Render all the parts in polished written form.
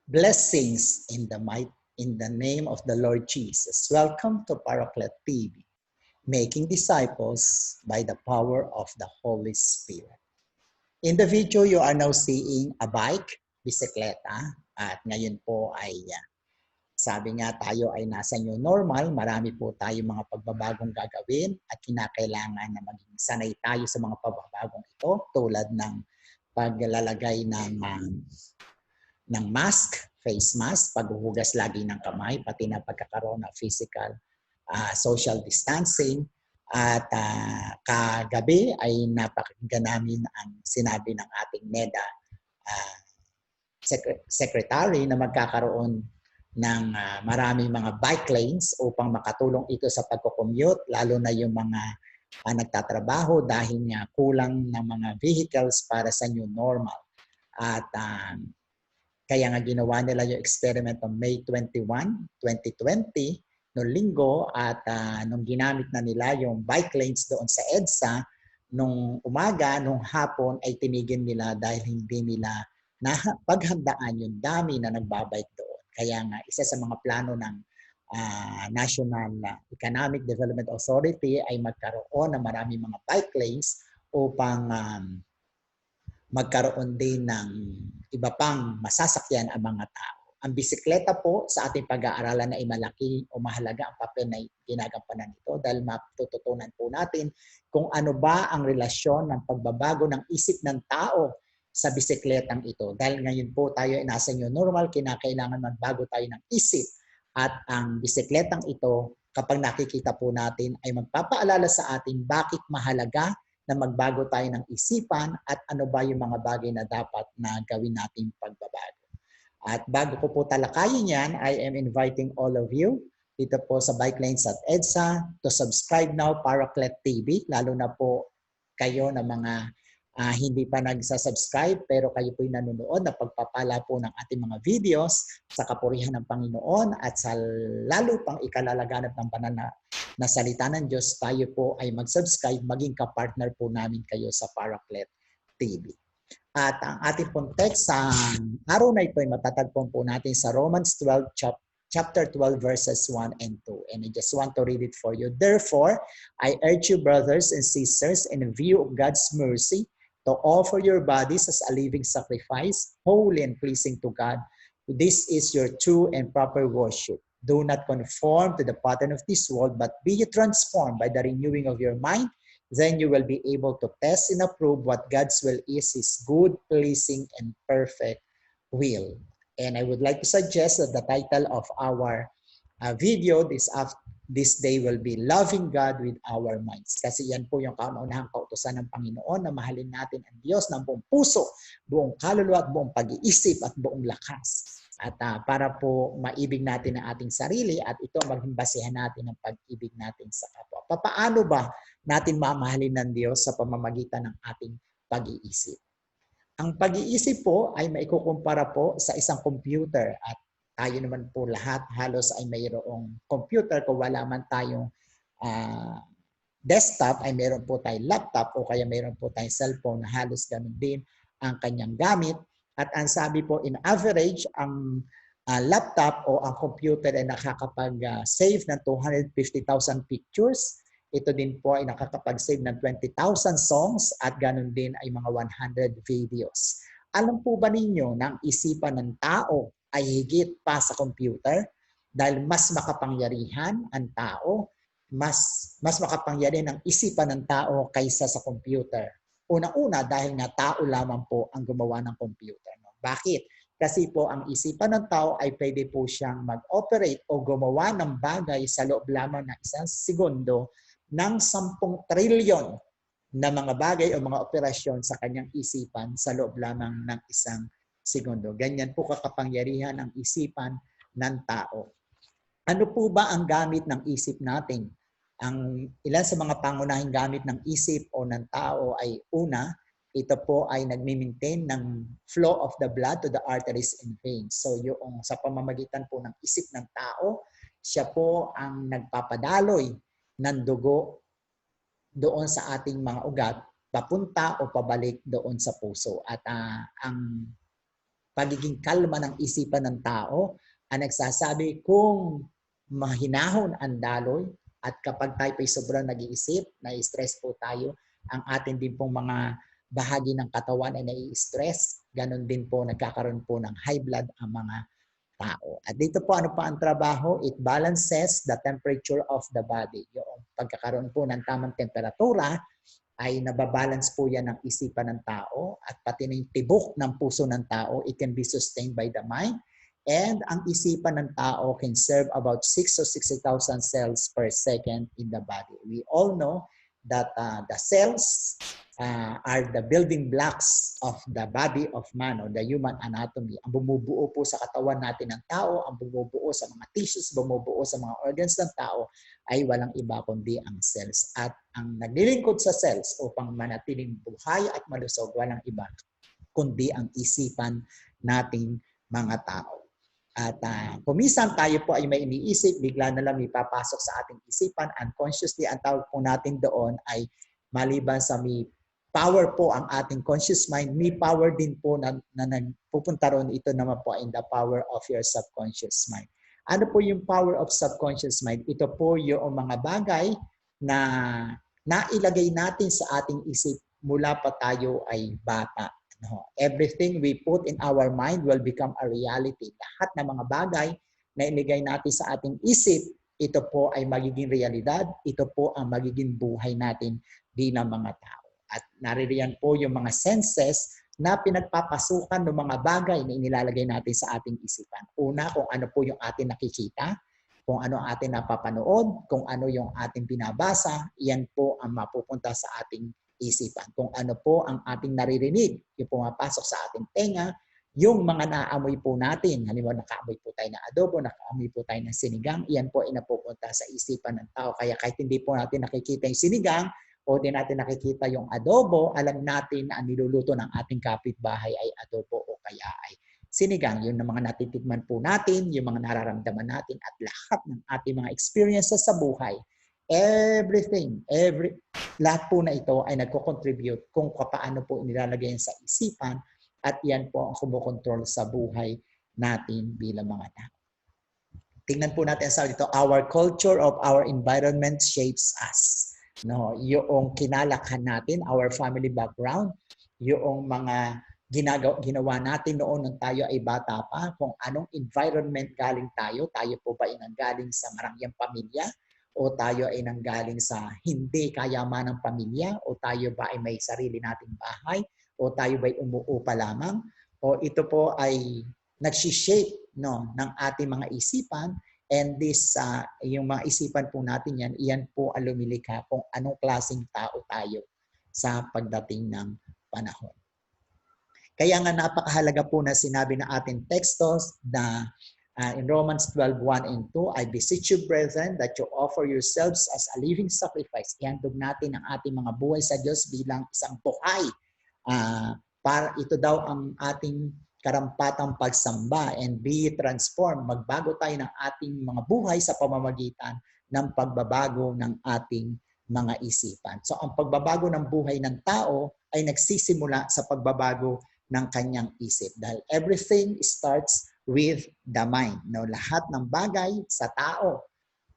Blessings in the name of the Lord Jesus. Welcome to Paraclet TV, making disciples by the power of the Holy Spirit. In the video, you are now seeing a bike, bisikleta, at ngayon po ay sabi nga tayo ay nasa new normal, marami po tayo mga pagbabagong gagawin at kinakailangan na maging sanay tayo sa mga pagbabagong ito tulad ng paglalagay ng mask, face mask, paghuhugas lagi ng kamay, pati na pagkakaroon ng physical social distancing. At kagabi ay napakinggan namin ang sinabi ng ating NEDA secretary na magkakaroon ng maraming mga bike lanes upang makatulong ito sa pagko-commute, lalo na yung mga nagtatrabaho dahil nga kulang ng mga vehicles para sa new normal. At kaya nga ginawa nila yung experiment on May 21, 2020, noong linggo, at nung ginamit na nila yung bike lanes doon sa EDSA, nung umaga, nung hapon ay tinigil nila dahil hindi nila paghandaan yung dami na nagbabike doon. Kaya nga isa sa mga plano ng National Economic Development Authority ay magkaroon ng maraming mga bike lanes upang magkaroon din ng iba pang masasakyan ang mga tao. Ang bisikleta po sa ating pag-aaralan ay malaki o mahalaga ang papel na ginagampanan nito dahil matututunan po natin kung ano ba ang relasyon ng pagbabago ng isip ng tao sa bisikletang ito. Dahil ngayon po tayo ay nasa new normal, kinakailangan magbago tayo ng isip at ang bisikletang ito kapag nakikita po natin ay magpapaalala sa atin bakit mahalaga na magbago tayo ng isipan at ano ba yung mga bagay na dapat na gawin nating pagbabago. At bago ko po talakayin yan, I am inviting all of you dito po sa Bike Lanes at EDSA to subscribe now Paraclet TV, lalo na po kayo na mga hindi pa nagsasubscribe pero kayo po'y nanonood na pagpapala po ng ating mga videos sa kapurihan ng Panginoon at sa lalo pang ikalalaganap ng banal na salita ng Diyos, tayo po ay mag-subscribe, maging kapartner po namin kayo sa Paraclet TV. At ang ating pong text sa araw na ito ay matatagpon po natin sa Romans 12, chapter 12, verses 1 and 2. And I just want to read it for you. Therefore, I urge you, brothers and sisters, in view of God's mercy, to offer your bodies as a living sacrifice, holy and pleasing to God. This is your true and proper worship. Do not conform to the pattern of this world, but be transformed by the renewing of your mind. Then you will be able to test and approve what God's will is, His good, pleasing, and perfect will. And I would like to suggest that the title of our video this day will be Loving God with Our Minds. Kasi yan po yung kauna-unahang kautusan ng Panginoon na mahalin natin ang Diyos ng buong puso, buong kaluluwa at buong pag-iisip at buong lakas. At para po maibig natin ang ating sarili at ito maging basehan natin ang pag-ibig natin sa kapwa. Paano ba natin mamahalin ng Diyos sa pamamagitan ng ating pag-iisip? Ang pag-iisip po ay maikukumpara po sa isang computer at tayo naman po lahat halos ay mayroong computer. Kung wala man tayong desktop ay mayroon po tayong laptop o kaya mayroon po tayong cellphone. Halos ganun din ang kanyang gamit. At ang sabi po in average, ang laptop o ang computer ay nakakapag-save ng 250,000 pictures. Ito din po ay nakakapag-save ng 20,000 songs at ganun din ay mga 100 videos. Alam po ba ninyo na ang isipan ng tao ay higit pa sa computer dahil mas makapangyarihan ang tao, mas makapangyarihan ang isipan ng tao kaysa sa computer. Una-una dahil nga tao lamang po ang gumawa ng computer. No? Bakit? Kasi po ang isipan ng tao ay pwede po siyang mag-operate o gumawa ng bagay sa loob lamang ng isang segundo ng 10 trilyon na mga bagay o mga operasyon sa kanyang isipan sa loob lamang ng isang segundo. Ganyan po kakapangyarihan ang isipan ng tao. Ano po ba ang gamit ng isip natin? Ang ilan sa mga pangunahing gamit ng isip o ng tao ay una, ito po ay nagmi-maintain ng flow of the blood to the arteries and veins. So yung sa pamamagitan po ng isip ng tao, siya po ang nagpapadaloy ng dugo doon sa ating mga ugat papunta o pabalik doon sa puso. At ang pagiging kalma ng isipan ng tao ang nagsasabi kung mahinahon ang daloy at kapag tayo ay sobrang nag-iisip, na-stress po tayo, ang atin din pong mga bahagi ng katawan ay nai-stress. Ganon din po, nagkakaroon po ng high blood ang mga tao. At dito po, ano pa ang trabaho? It balances the temperature of the body. Yung pagkakaroon po ng tamang temperatura ay nababalance po yan ng isipan ng tao at pati na yung tibok ng puso ng tao, it can be sustained by the mind. And ang isipan ng tao can serve about 6 or 60,000 cells per second in the body. We all know that the cells are the building blocks of the body of man or the human anatomy. Ang bumubuo po sa katawan natin ng tao, ang bumubuo sa mga tissues, bumubuo sa mga organs ng tao ay walang iba kundi ang cells. At ang naglilingkod sa cells upang manatiling buhay at malusog, walang iba kundi ang isipan nating mga tao. At kumisan tayo po ay may iniisip, bigla na lang may papasok sa ating isipan, unconsciously, ang tawag po natin doon ay maliban sa may power po ang ating conscious mind, may power din po na nagpupunta ron, ito naman po in the power of your subconscious mind. Ano po yung power of subconscious mind? Ito po yung mga bagay na nailagay natin sa ating isip mula pa tayo ay bata. No? Everything we put in our mind will become a reality. Lahat ng mga bagay na iligay natin sa ating isip, ito po ay magiging realidad, ito po ang magiging buhay natin bilang mga tao. At naririyan po yung mga senses na pinagpapasukan ng mga bagay na inilalagay natin sa ating isipan. Una, kung ano po yung ating nakikita, kung ano ang ating napapanood, kung ano yung ating binabasa, yan po ang mapupunta sa ating isipan. Kung ano po ang ating naririnig, yung pumapasok sa ating tenga, yung mga naamoy po natin, halimbawa nakaamoy po tayo ng adobo, nakaamoy po tayo ng sinigang, yan po ay napupunta sa isipan ng tao. Kaya kahit hindi po natin nakikita yung sinigang, o di natin nakikita yung adobo, alam natin na ang niluluto ng ating kapitbahay ay adobo o kaya ay sinigang. Yung mga natitikman po natin, yung mga nararamdaman natin at lahat ng ating mga experiences sa buhay, everything, lahat po na ito ay nagko-contribute kung paano po nilalagay sa isipan at yan po ang kumukontrol sa buhay natin bilang mga tao. Tingnan po natin sa dito, our culture of our environment shapes us. No, yung kinalakhan natin, our family background, yung mga ginawa natin noon nung tayo ay bata pa, kung anong environment galing tayo po ba ay nanggaling sa marangyang pamilya, o tayo ay nanggaling sa hindi kayamanang pamilya, o tayo ba ay may sarili nating bahay, o tayo ba ay umuupa lamang, o ito po ay nagsishape no, ng ating mga isipan. And this, yung mga isipan po natin yan, iyan po ang lumilikha kung anong klaseng tao tayo sa pagdating ng panahon. Kaya nga napakahalaga po na sinabi na ating tekstos na in Romans 12:1 and 2, I beseech you, brethren, that you offer yourselves as a living sacrifice. Ihandog natin ang ating mga buhay sa Diyos bilang isang buhay. Para ito daw ang ating karampatang pagsamba and be transformed. Magbago tayo ng ating mga buhay sa pamamagitan ng pagbabago ng ating mga isipan. So ang pagbabago ng buhay ng tao ay nagsisimula sa pagbabago ng kanyang isip. Dahil everything starts with the mind. No, lahat ng bagay sa tao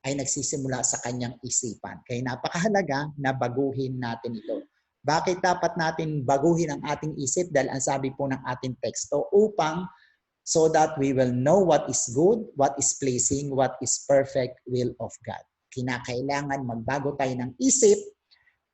ay nagsisimula sa kanyang isipan. Kaya napakahalaga na baguhin natin ito. Bakit dapat natin baguhin ang ating isip? Dahil ang sabi po ng ating teksto, upang so that we will know what is good, what is pleasing, what is perfect will of God. Kinakailangan magbago tayo ng isip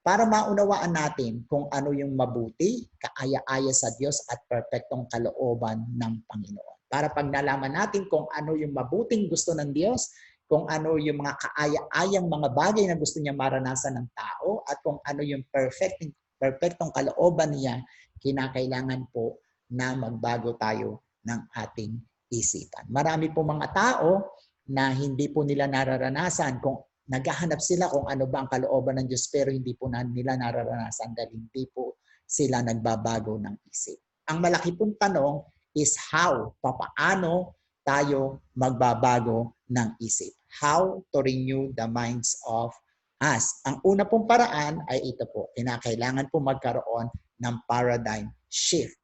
para maunawaan natin kung ano yung mabuti, kaaya-aya sa Diyos at perfectong kalooban ng Panginoon. Para pag nalaman natin kung ano yung mabuting gusto ng Diyos, kung ano yung mga kaaya-ayang mga bagay na gusto niya maranasan ng tao, at kung ano yung perfectong kalooban niya, kinakailangan po na magbago tayo ng ating isipan. Marami po mga tao na hindi po nila nararanasan kung naghahanap sila kung ano ba ang kalooban ng Diyos, pero hindi po nila nararanasan dahil hindi po sila nagbabago ng isip. Ang malaki pong tanong is how, papaano tayo magbabago ng isip. How to renew the minds of us. Ang una pong paraan ay ito po. Kinakailangan po magkaroon ng paradigm shift.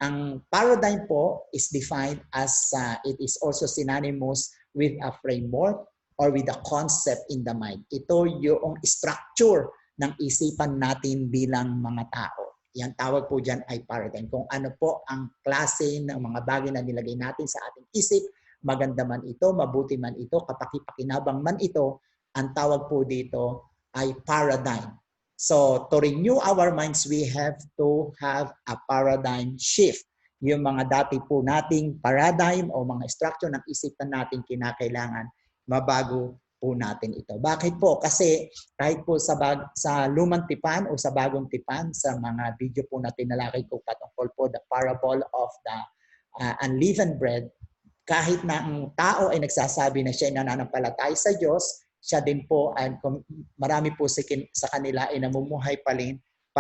Ang paradigm po is defined as it is also synonymous with a framework or with a concept in the mind. Ito yung structure ng isipan natin bilang mga tao. Yan tawag po dyan ay paradigm. Kung ano po ang klase ng mga bagay na nilagay natin sa ating isip, maganda man ito, mabuti man ito, kapakipakinabang man ito, ang tawag po dito ay paradigm. So, to renew our minds, we have to have a paradigm shift. Yung mga dati po nating paradigm o mga structure ng isipan natin, kinakailangan mabago po natin ito. Bakit po? Kasi kahit po sa lumang tipan o sa bagong tipan, sa mga video po na tinalakay ko patungkol po the parable of the unleavened bread, kahit na ang tao ay nagsasabi na siya ay nananampalataya sa Diyos, siya din po, marami po sa kanila ay namumuhay pa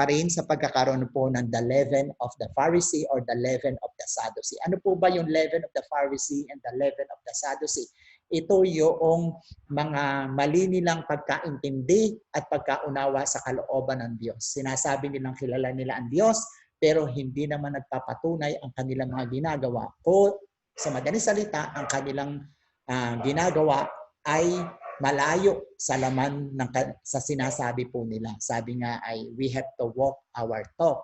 rin sa pagkakaroon po ng the leaven of the Pharisee or the leaven of the Sadducee. Ano po ba yung leaven of the Pharisee and the leaven of the Sadducee? Ito yung mga mali nilang pagkaintindi at pagkaunawa sa kalooban ng Diyos. Sinasabi nilang kilala nila ang Diyos, pero hindi naman nagpapatunay ang kanilang mga ginagawa. O sa madaling salita, ang kanilang ginagawa ay malayo sa laman sa sinasabi po nila. Sabi nga ay, we have to walk our talk.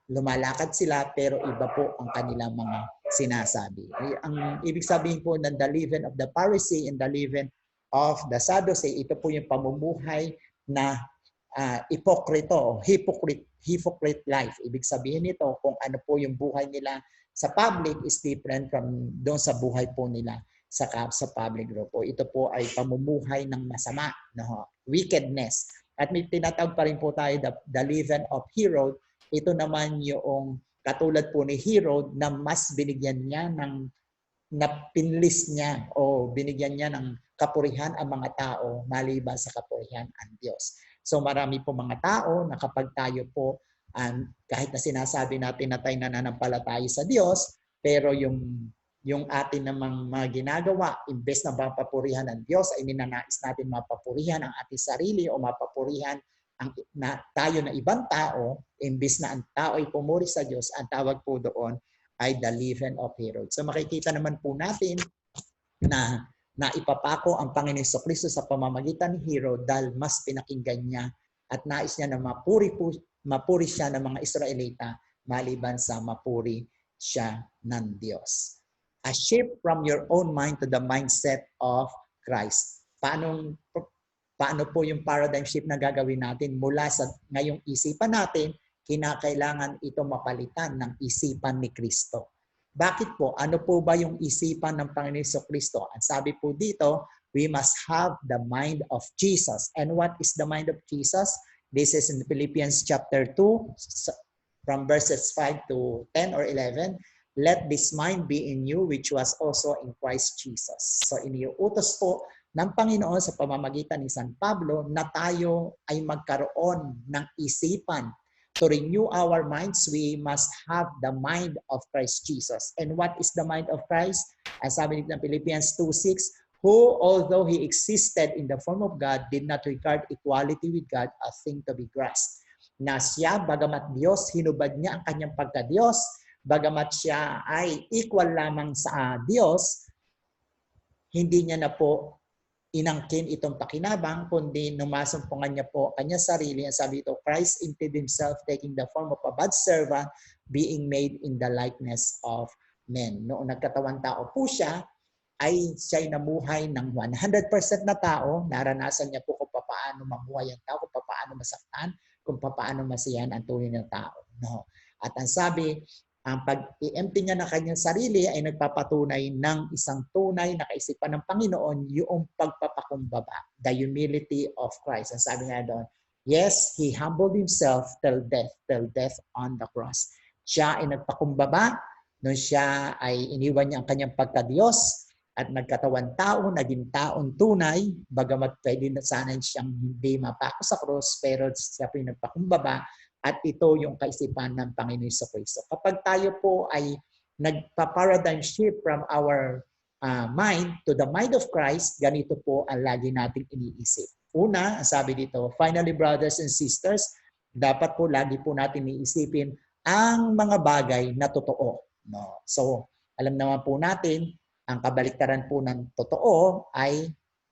Lumalakad sila, pero iba po ang kanilang mga sinasabi. Ang ibig sabihin po ng the leaven of the Pharisee and the leaven of the Sadducee, ito po yung pamumuhay na hypocrite life. Ibig sabihin nito, kung ano po yung buhay nila sa public is different from doon sa buhay po nila sa public group. O ito po ay pamumuhay ng masama, no? Wickedness. At may tinatawag pa rin po tayo the leaven of Herod. Ito naman yung katulad po ni Herod na mas binigyan niya napinlis niya o binigyan niya ng kapurihan ang mga tao maliban sa kapurihan ang Diyos. So marami po mga tao na kapag tayo po, kahit na sinasabi natin na tayo nananampalataya sa Diyos, pero yung atin namang mga ginagawa, imbes na mapapurihan ng Diyos, ay ninanais natin mapapurihan ang ating sarili o mapapurihan tayo na ibang tao, imbes na ang tao ay pumuri sa Diyos, ang tawag po doon ay the leaven of Herod. So makikita naman po natin na ipapako ang Panginoon Jesucristo sa pamamagitan ni Herod dahil mas pinakinggan niya at nais niya na mapuri siya ng mga Israelita maliban sa mapuri siya ng Diyos. A shift from your own mind to the mindset of Christ. Paano po yung paradigm shift na gagawin natin mula sa ngayong isipan natin, kinakailangan ito mapalitan ng isipan ni Kristo. Bakit po? Ano po ba yung isipan ng Panginoon Jesucristo? Ang sabi po dito, we must have the mind of Jesus. And what is the mind of Jesus? This is in Philippians chapter 2, from verses 5 to 10 or 11. Let this mind be in you, which was also in Christ Jesus. So iniuutos po ng Panginoon sa pamamagitan ni San Pablo na tayo ay magkaroon ng isipan. To renew our minds, we must have the mind of Christ Jesus. And what is the mind of Christ? As sabi ng Philippians 2:6, who, although He existed in the form of God, did not regard equality with God a thing to be grasped. Na siya, bagamat Diyos, hinubad niya ang kanyang pagka-Diyos, bagamat siya ay equal lamang sa Diyos, hindi niya na po inangkin itong pakinabang, kundi numasumpungan niya po kanyang sarili. Ang sabi ito, Christ emptied Himself, taking the form of a bondservant, being made in the likeness of men. Noong nagkatawan tao po siya, ay siya'y namuhay ng 100% na tao. Naranasan niya po kung paano mamuhay ang tao, kung paano masaktan, kung paano masiyahan ang tunay na tao. No? At ang sabi, ang pag-i-empty niya ng kanyang sarili ay nagpapatunay ng isang tunay na kaisipan ng Panginoon, yung pagpapakumbaba, the humility of Christ. Ang sabi nga doon, yes, He humbled Himself till death on the cross. Siya ay nagpakumbaba, nung siya ay iniwan niya ang kanyang pagka-Diyos at nagkatawan tao, naging taong tunay, bagamat pwede na sana siyang hindi mapako sa cross, pero siya po yung nagpakumbaba. At ito yung kaisipan ng Panginoon Jesucristo. Kapag tayo po ay nagpa-paradigm shift from our mind to the mind of Christ, ganito po ang lagi nating iniisip. Una, sabi dito, finally brothers and sisters, dapat po lagi po natin iisipin ang mga bagay na totoo. No? So, alam naman po natin, ang kabaliktaran po ng totoo ay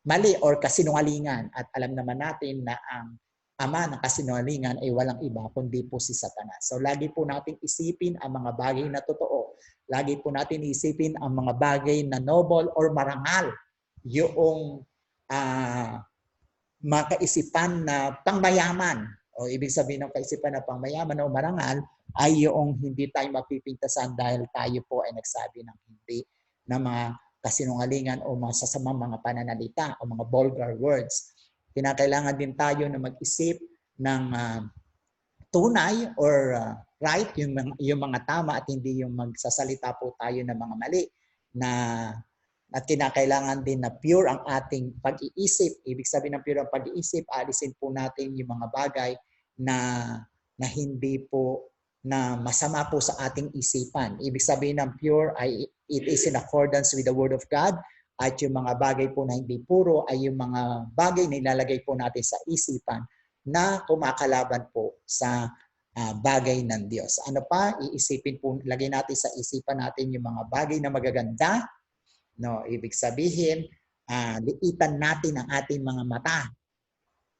mali or kasinungalingan. At alam naman natin na ang ama ng kasinungalingan ay walang iba kundi po si Satanas. So, lagi po natin isipin ang mga bagay na totoo. Lagi po natin isipin ang mga bagay na noble or marangal. Yung mga kaisipan na pangmayaman. O ibig sabihin ng kaisipan na pangmayaman o marangal ay yung hindi tayo mapipintasan dahil tayo po ay nagsabi ng hindi na mga kasinungalingan o mga sasamang mga pananalita o mga vulgar words. Kinakailangan din tayo na mag-isip ng tunay or right, yung mga tama at hindi yung magsasalita po tayo ng mga mali na at kinakailangan din na pure ang ating pag-iisip. Ibig sabihin ng pure ang pag-iisip, alisin po natin yung mga bagay na hindi po na masama po sa ating isipan. Ibig sabihin ng pure ay it is in accordance with the Word of God at yung mga bagay po na hindi puro ay yung mga bagay na ilalagay po natin sa isipan na kumakalaban po sa bagay ng Diyos. Ano pa? Iisipin po, lagay natin sa isipan natin yung mga bagay na magaganda. No, ibig sabihin, liitan natin ang ating mga mata.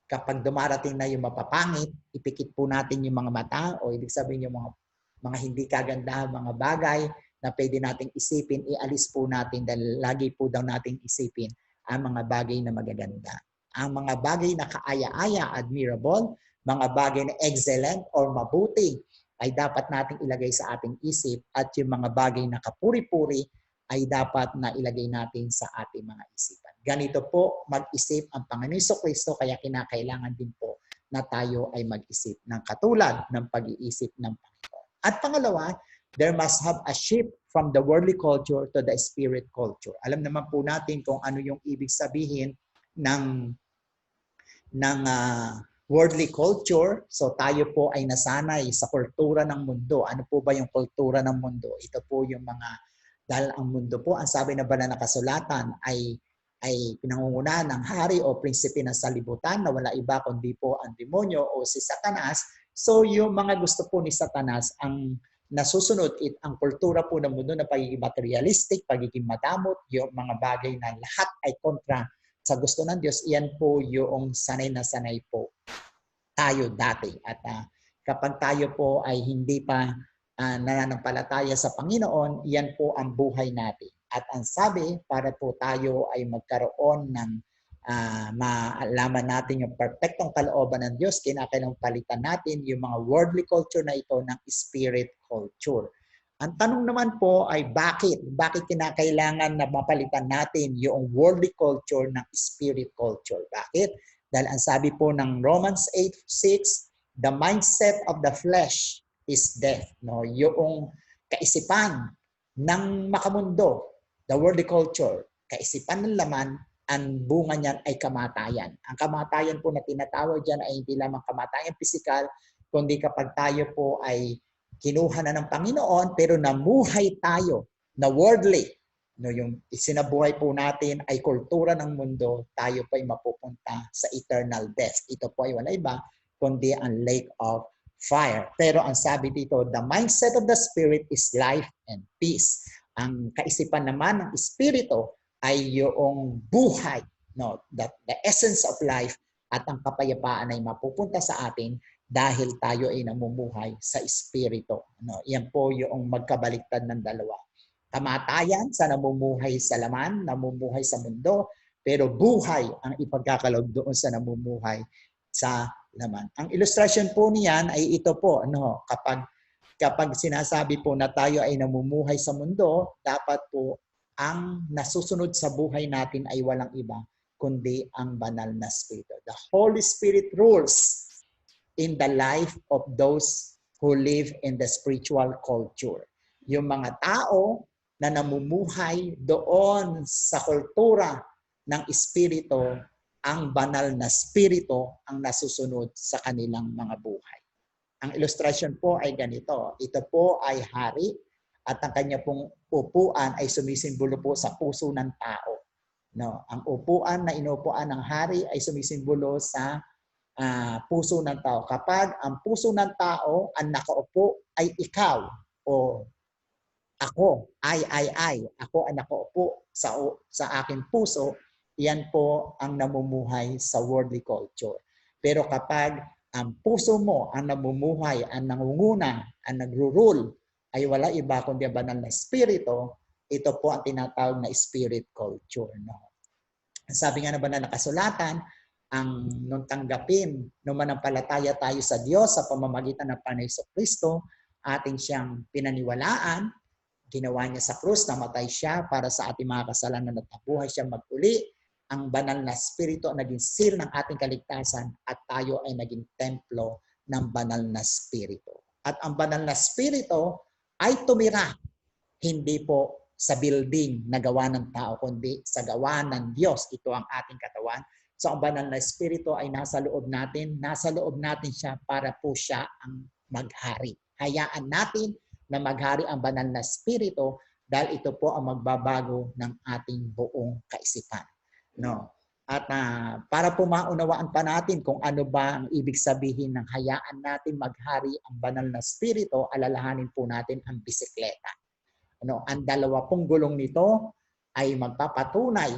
Kapag dumarating na yung mapapangit, ipikit po natin yung mga mata o ibig sabihin yung mga hindi kaganda, mga bagay na pwede nating isipin, ialis po natin dahil lagi po daw nating isipin ang mga bagay na magaganda. Ang mga bagay na kaaya-aya, admirable, mga bagay na excellent or mabuti ay dapat nating ilagay sa ating isip at yung mga bagay na kapuri-puri ay dapat na ilagay natin sa ating mga isipan. Ganito po mag-isip ang Panginoon Jesucristo kaya kinakailangan din po na tayo ay mag-isip ng katulad ng pag-iisip ng Panginoon. At pangalawa, there must have a shift from the worldly culture to the spirit culture. Alam naman po natin kung ano yung ibig sabihin ng worldly culture. So tayo po ay nasanay sa kultura ng mundo. Ano po ba yung kultura ng mundo? Ito po yung mga, dahil ang mundo po, ang sabi na banal na kasulatan ay pinangungunahan ng hari o prinsipe ng salibutan na wala iba kundi po ang demonyo o si Satanas. So yung mga gusto po ni Satanas ang nasusunod ang kultura po ng mundo na pagiging materialistic, pagiging madamot, yung mga bagay na lahat ay kontra sa gusto ng Diyos. Iyan po yung sanay na sanay po tayo dati. At kapag tayo po ay hindi pa nananampalataya sa Panginoon, iyan po ang buhay natin. At ang sabi, para po tayo ay magkaroon ng maalaman natin yung perfectong kalooban ng Diyos, kinakailangan palitan natin yung mga worldly culture na ito ng spirit culture. Ang tanong naman po ay bakit? Bakit kinakailangan na mapalitan natin yung worldly culture ng spirit culture? Bakit? Dahil ang sabi po ng Romans 8:6, the mindset of the flesh is death. No? Yung kaisipan ng makamundo, the worldly culture, kaisipan ng laman, ang bunga niyan ay kamatayan. Ang kamatayan po na tinatawag dyan ay hindi lamang kamatayan physical, kundi kapag tayo po ay kinuha na ng Panginoon, pero namuhay tayo na worldly. No, yung isinabuhay po natin ay kultura ng mundo, tayo po ay mapupunta sa eternal death. Ito po ay wala iba, kundi ang lake of fire. Pero ang sabi dito, the mindset of the spirit is life and peace. Ang kaisipan naman ng espiritu ay yung buhay, no, the essence of life at ang kapayapaan ay mapupunta sa atin dahil tayo ay namumuhay sa espiritu. No, yan po yung magkabaliktad ng dalawa. Kamatayan sa namumuhay sa laman, namumuhay sa mundo, pero buhay ang ipagkakaloob doon sa namumuhay sa laman. Ang ilustrasyon po niyan ay ito po, kapag sinasabi po na tayo ay namumuhay sa mundo, dapat po ang nasusunod sa buhay natin ay walang iba kundi ang banal na Espiritu. The Holy Spirit rules in the life of those who live in the spiritual culture. Yung mga tao na namumuhay doon sa kultura ng Espiritu, ang banal na Espiritu ang nasusunod sa kanilang mga buhay. Ang ilustrasyon po ay ganito. Ito po ay hari at ang kanya pong upuan ay sumisimbolo po sa puso ng tao. No, ang upuan na inuupuan ng hari ay sumisimbolo sa puso ng tao. Kapag ang puso ng tao ang nakaupo ay ikaw o ako, ako ang nakaupo sa aking puso, yan po ang namumuhay sa worldly culture. Pero kapag ang puso mo ang namumuhay, ang nangunguna, ang nagro-rule, ay wala iba kundi ang banal na espiritu, ito po ang tinatawag na spirit culture. No? Sabi nga na banal na kasulatan, ang nung tanggapin, nung manampalataya tayo sa Diyos sa pamamagitan ng Panginoon Kristo, ating siyang pinaniwalaan, ginawa niya sa krus, namatay siya para sa ating mga kasalanan at nabuhay siya maguli. Ang banal na espiritu ang naging seal ng ating kaligtasan at tayo ay naging templo ng banal na espiritu. At ang banal na espiritu ay tumira, hindi po sa building na gawa ng tao, kundi sa gawa ng Diyos. Ito ang ating katawan. So ang banal na espiritu ay nasa loob natin siya para po siya ang maghari. Hayaan natin na maghari ang banal na espiritu dahil ito po ang magbabago ng ating buong kaisipan. No? At para po maunawaan pa natin kung ano ba ang ibig sabihin ng hayaan natin maghari ang banal na espiritu, alalahanin po natin ang bisikleta. Ano, ang dalawa pong gulong nito ay magpapatunay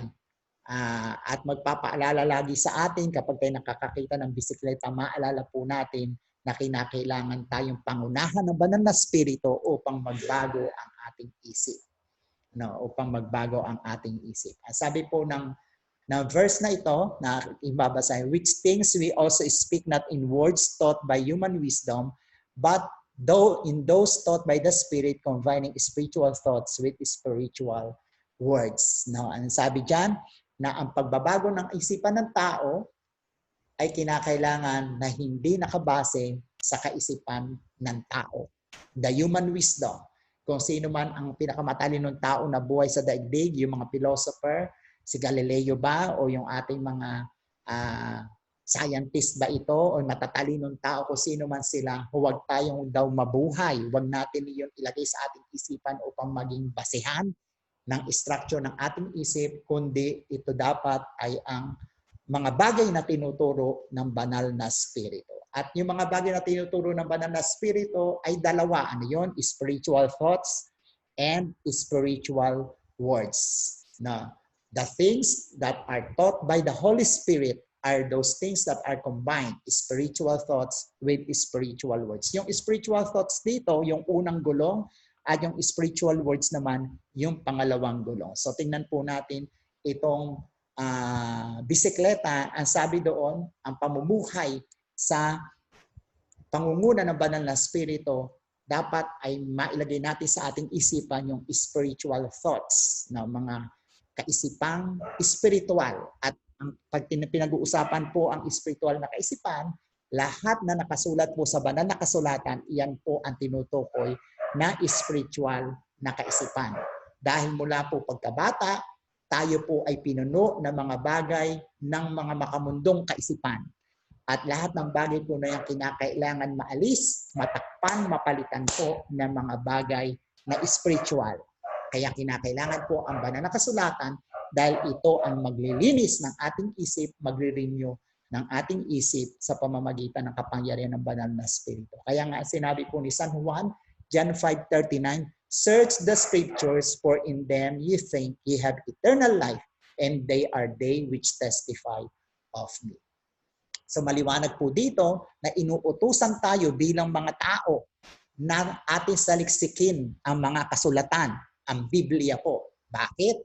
at magpapaalala lagi sa atin kapag tayo nakakakita ng bisikleta, maalala po natin na kinakailangan tayong pangunahan ng banal na espiritu upang magbago ang ating isip. No, upang magbago ang ating isip. Sabi po ng verse na ito na ibabasahin, which things we also speak not in words taught by human wisdom, but though in those taught by the Spirit, combining spiritual thoughts with spiritual words. No, ang sabi diyan na ang pagbabago ng isipan ng tao ay kinakailangan na hindi nakabase sa kaisipan ng tao. The human wisdom. Kung sino man ang pinakamatalinong tao na buhay sa daigdig, yung mga philosopher, si Galileo ba o yung ating mga scientist ba ito o matatalinong tao kung sino man sila, huwag tayong daw mabuhay. Huwag natin iyon ilagay sa ating isipan upang maging basehan ng structure ng ating isip, kundi ito dapat ay ang mga bagay na tinuturo ng banal na espiritu. At yung mga bagay na tinuturo ng banal na espiritu ay dalawa. Ano yun? Spiritual thoughts and spiritual words. Na the things that are taught by the Holy Spirit are those things that are combined, spiritual thoughts with spiritual words. Yung spiritual thoughts dito, yung unang gulong, at yung spiritual words naman, yung pangalawang gulong. So tingnan po natin itong bisikleta. Ang sabi doon, ang pamumuhay sa pangunguna ng banal na espiritu, dapat ay mailagay natin sa ating isipan yung spiritual thoughts, na mga kaisipang spiritual. At pag pinag-uusapan po ang spiritual na kaisipan, lahat na nakasulat po sa banal na kasulatan, iyan po ang tinutukoy na spiritual na kaisipan. Dahil mula po pagkabata, tayo po ay pinuno ng mga bagay ng mga makamundong kaisipan. At lahat ng bagay po na yung kinakailangan maalis, matakpan, mapalitan po ng mga bagay na spiritual. Kaya kinakailangan po ang banal na kasulatan dahil ito ang maglilinis ng ating isip, magre-renew ng ating isip sa pamamagitan ng kapangyarihan ng banal na espiritu. Kaya nga sinabi po ni San Juan, John 5:39, search the scriptures, for in them you think ye have eternal life, and they are they which testify of me. So maliwanag po dito na inuutusan tayo bilang mga tao na ating saliksikin ang mga kasulatan, ang Biblia po. Bakit?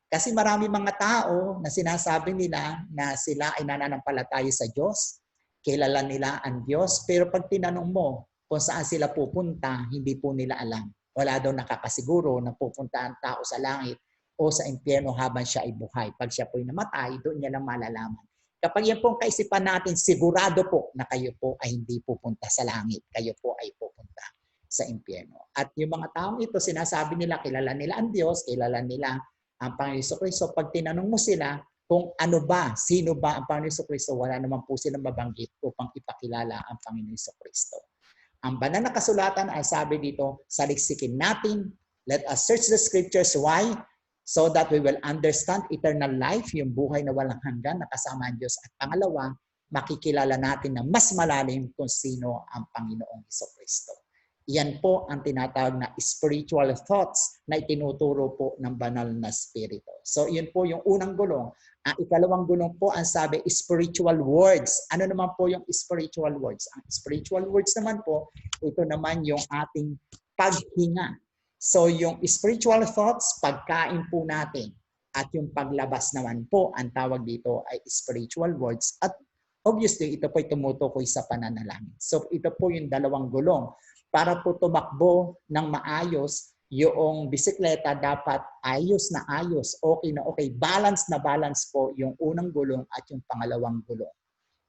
Kasi marami mga tao na sinasabi nila na sila ay nananampalataya sa Diyos, kilala nila ang Diyos, pero pag tinanong mo kung saan sila pupunta, hindi po nila alam. Wala daw nakakasiguro na pupunta ang tao sa langit o sa impyerno habang siya ay buhay. Pag siya po'y namatay, doon niya lang malalaman. Kapag yan pong kaisipan natin, sigurado po na kayo po ay hindi pupunta sa langit. Kayo po ay pupunta sa impyerno. At yung mga taong ito, sinasabi nila, kilala nila ang Diyos, kilala nila ang Panginoon Kristo. Pag tinanong mo sila kung ano ba, sino ba ang Panginoon Kristo, wala naman po silang mabanggit upang ipakilala ang Panginoon Kristo. Ang banal na kasulatan ay sabi dito, saliksikin natin, let us search the scriptures. Why? So that we will understand eternal life, yung buhay na walang hanggan na kasama ang Diyos. At pangalawa, makikilala natin na mas malalim kung sino ang Panginoong Jesucristo. Yan po ang tinatawag na spiritual thoughts na itinuturo po ng banal na spirito. So yun po yung unang gulong. Ang ikalawang gulong po ang sabi, spiritual words. Ano naman po yung spiritual words? Ang spiritual words naman po, ito naman yung ating paghinga. So yung spiritual thoughts, pagkain po natin. At yung paglabas naman po, ang tawag dito ay spiritual words. At obviously, ito po ay tumutukoy sa pananalangin. So ito po yung dalawang gulong. Para po tumakbo ng maayos, yung bisikleta dapat ayos na ayos, okay na okay. Balance na balance po yung unang gulong at yung pangalawang gulong.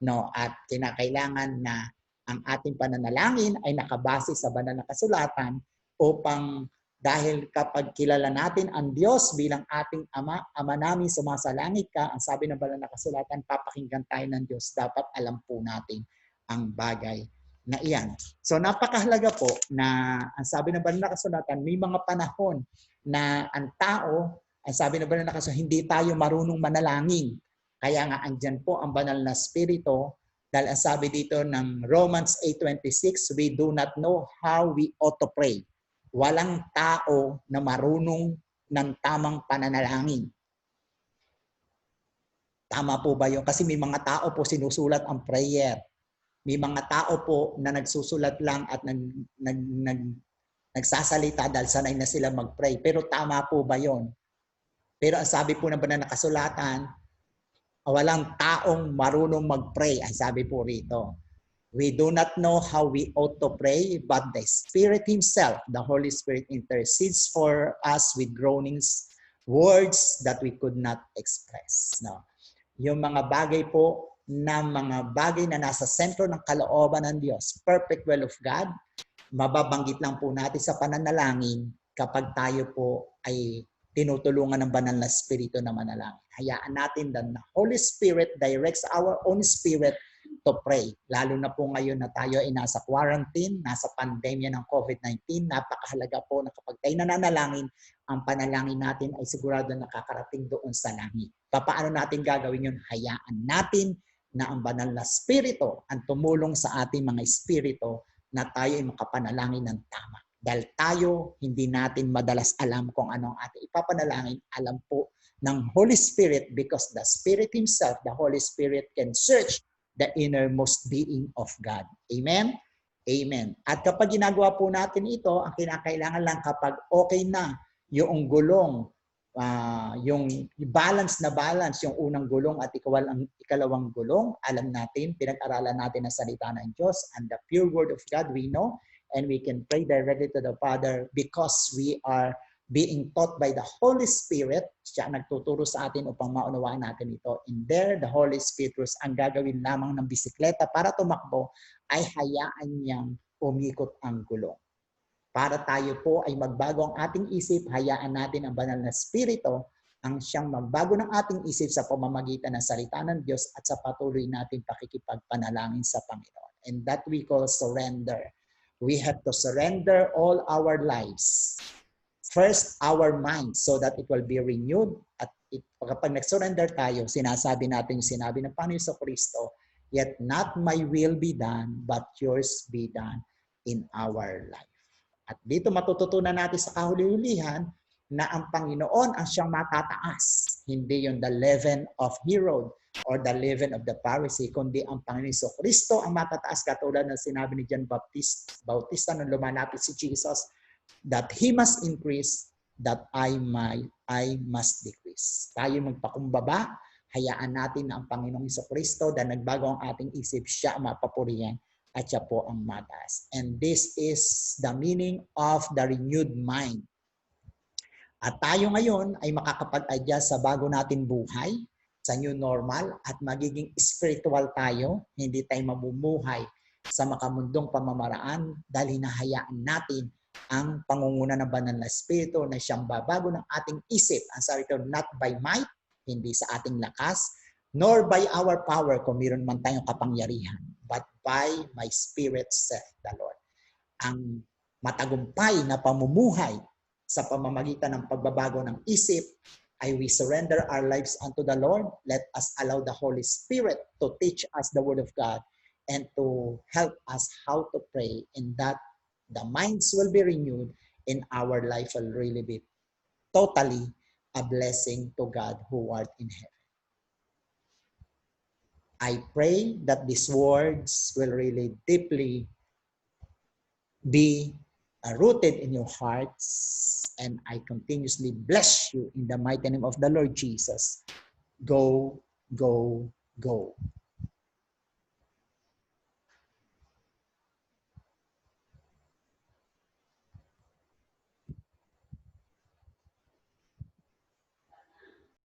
No? At kinakailangan na ang ating pananalangin ay nakabase sa banal na kasulatan upang dahil kapag kilala natin ang Diyos bilang ating Ama, Ama namin sumasalangit ka, ang sabi ng banal na kasulatan, papakinggan tayo ng Diyos, dapat alam po natin ang bagay na iyan. So napakahalaga po na ang sabi ng banal na kasulatan, may mga panahon na ang tao, ang sabi ng banal na kasulatan, hindi tayo marunong manalangin. Kaya nga andyan po ang banal na spirito, dahil ang sabi dito ng Romans 8:26, we do not know how we ought to pray. Walang tao na marunong ng tamang pananalangin. Tama po ba yun? Kasi may mga tao po sinusulat ang prayer. May mga tao po na nagsusulat lang at nagsasalita dahil sanay na sila mag-pray. Pero tama po ba yun? Pero ang sabi po ng banal na kasulatan, walang taong marunong mag-pray. Ang sabi po rito, we do not know how we ought to pray, but the Spirit Himself, the Holy Spirit, intercedes for us with groanings, words that we could not express. No? Yung mga bagay po na mga bagay na nasa sentro ng kalooban ng Diyos, perfect will of God, mababanggit lang po natin sa pananalangin kapag tayo po ay tinutulungan ng banal na spirito na manalangin. Hayaan natin that the Holy Spirit directs our own spirit to pray. Lalo na po ngayon na tayo ay nasa quarantine, nasa pandemya ng COVID-19, napakahalaga po na kapag tayo nananalangin, ang panalangin natin ay sigurado nakakarating doon sa langit. Paano natin gagawin yun? Hayaan natin na ang banal na spirito ang tumulong sa ating mga spirito na tayo ay makapanalangin ng tama. Dahil tayo, hindi natin madalas alam kung ano ang ating ipapanalangin. Alam po ng Holy Spirit because the Spirit Himself, the Holy Spirit can search the innermost being of God. Amen? Amen. At kapag ginagawa po natin ito, ang kinakailangan lang kapag okay na yung gulong, yung balance na balance, yung unang gulong at ikalawang gulong, alam natin, pinag-aralan natin ang salita ng Diyos and the pure word of God we know, and we can pray directly to the Father because we are being taught by the Holy Spirit. Siya nagtuturo sa atin upang maunawaan natin ito. In there, the Holy Spirit, ang gagawin lamang ng bisikleta para tumakbo ay hayaan niyang umikot ang gulong. Para tayo po ay magbago ang ating isip, hayaan natin ang banal na spirito ang siyang magbago ng ating isip sa pamamagitan ng salita ng Diyos at sa patuloy natin pakikipagpanalangin sa Panginoon. And that we call surrender. We have to surrender all our lives. First, our mind so that it will be renewed. At kapag nag-surrender tayo, sinasabi natin yung sinabi ng Panginoon Jesucristo, yet not my will be done, but yours be done in our life. At dito matututunan natin sa kahuli-hulihan na ang Panginoon ang siyang matataas. Hindi yung the leaven of Herod or the leaven of the Pharisee, kundi ang Panginoon Jesucristo ang matataas katulad ng sinabi ni John Bautista nung lumalapit si Jesus, that He must increase, that I must decrease. Tayo magpakumbaba, hayaan natin na ang Panginoong Jesucristo dahil nagbago ang ating isip, siya ang mapapurihan at siya po ang mataas. And this is the meaning of the renewed mind. At tayo ngayon ay makakapag-adjust sa bago nating buhay, sa new normal, at magiging spiritual tayo, hindi tayo mamumuhay sa makamundong pamamaraan dahil hinahayaan natin ang pangunguna ng banal na spirito na siyang babago ng ating isip. Ang sabi ito, not by might, hindi sa ating lakas, nor by our power kung meron man tayong kapangyarihan, but by my spirit, saith the Lord. Ang matagumpay na pamumuhay sa pamamagitan ng pagbabago ng isip We surrender our lives unto the Lord. Let us allow the Holy Spirit to teach us the Word of God and to help us how to pray, and that the minds will be renewed and our life will really be totally a blessing to God who art in heaven. I pray that these words will really deeply be rooted in your hearts, and I continuously bless you in the mighty name of the Lord Jesus. Go, go, go.